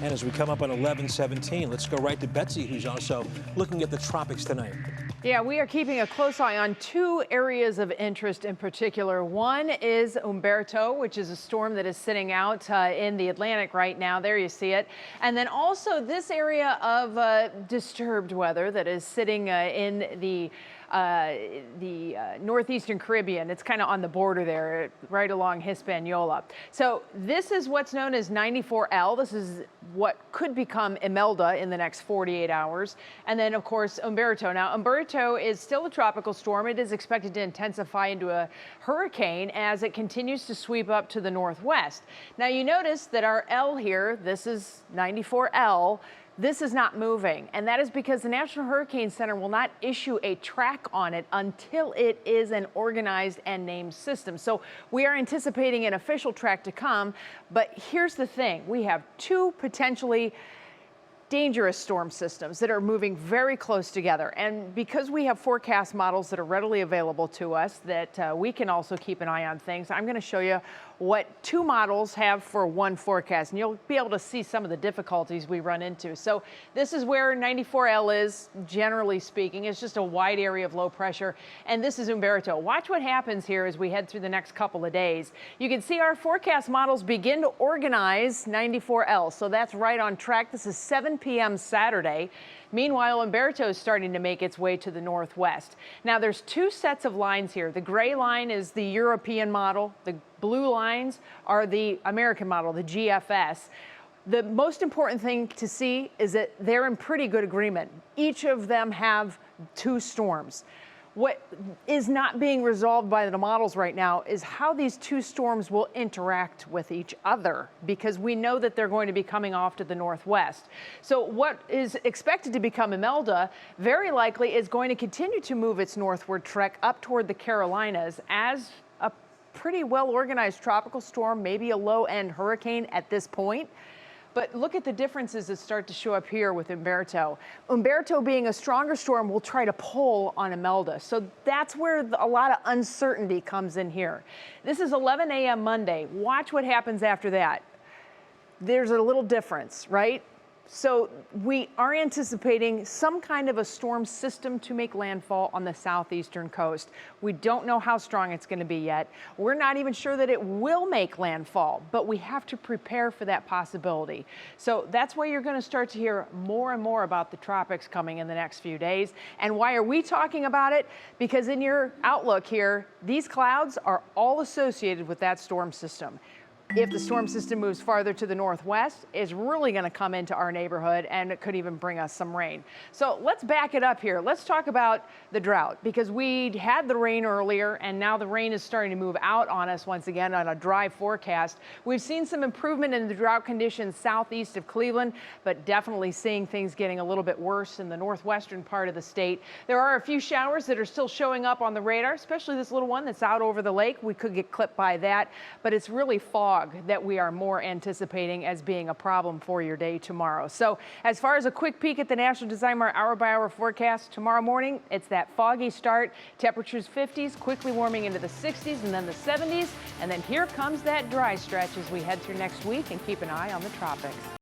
And as we come up on 11:17, let's go right to Betsy, who's also looking at the tropics tonight. Yeah, we are keeping a close eye on two areas of interest in particular. One is Umberto, which is a storm that is sitting out in the Atlantic right now. There you see it. And then also this area of disturbed weather that is sitting in the northeastern Caribbean. It's kind of on the border there, right along Hispaniola. So this is what's known as 94L. This is what could become Imelda in the next 48 hours. And then, of course, Umberto. Now, Umberto is still a tropical storm. It is expected to intensify into a hurricane as it continues to sweep up to the northwest. Now, you notice that our L here, this is 94L. This is not moving, and that is because the National Hurricane Center will not issue a track on it until it is an organized and named system. So we are anticipating an official track to come, but here's the thing. We have two potentially dangerous storm systems that are moving very close together. And because we have forecast models that are readily available to us that we can also keep an eye on things, I'm going to show you what two models have for one forecast, and you'll be able to see some of the difficulties we run into. So this is where 94L is, generally speaking. It's just a wide area of low pressure, and this is Umberto. Watch what happens here as we head through the next couple of days. You can see our forecast models begin to organize 94L, so that's right on track. This is 7 p.m. Saturday. Meanwhile, Umberto is starting to make its way to the northwest. Now, there's two sets of lines here. The gray line is the European model. The blue lines are the American model, the GFS. The most important thing to see is that they're in pretty good agreement. Each of them have two storms. What is not being resolved by the models right now is how these two storms will interact with each other, because we know that they're going to be coming off to the northwest. So what is expected to become Imelda very likely is going to continue to move its northward trek up toward the Carolinas as a pretty well organized tropical storm, maybe a low-end hurricane at this point. But look at the differences that start to show up here with Umberto. Umberto, being a stronger storm, will try to pull on Imelda. So that's where a lot of uncertainty comes in here. This is 11 a.m. Monday. Watch what happens after that. There's a little difference, right? So we are anticipating some kind of a storm system to make landfall on the southeastern coast. We don't know how strong it's going to be yet. We're not even sure that it will make landfall, but we have to prepare for that possibility. So that's why you're going to start to hear more and more about the tropics coming in the next few days. And why are we talking about it? Because in your outlook here, these clouds are all associated with that storm system. If the storm system moves farther to the northwest, it's really going to come into our neighborhood, and it could even bring us some rain. So let's back it up here. Let's talk about the drought, because we had the rain earlier, and now the rain is starting to move out on us once again on a dry forecast. We've seen some improvement in the drought conditions southeast of Cleveland, but definitely seeing things getting a little bit worse in the northwestern part of the state. There are a few showers that are still showing up on the radar, especially this little one that's out over the lake. We could get clipped by that, but it's really fog that we are more anticipating as being a problem for your day tomorrow. So as far as a quick peek at the National Designer hour-by-hour forecast, tomorrow morning, it's that foggy start. Temperatures 50s, quickly warming into the 60s and then the 70s. And then here comes that dry stretch as we head through next week, and keep an eye on the tropics.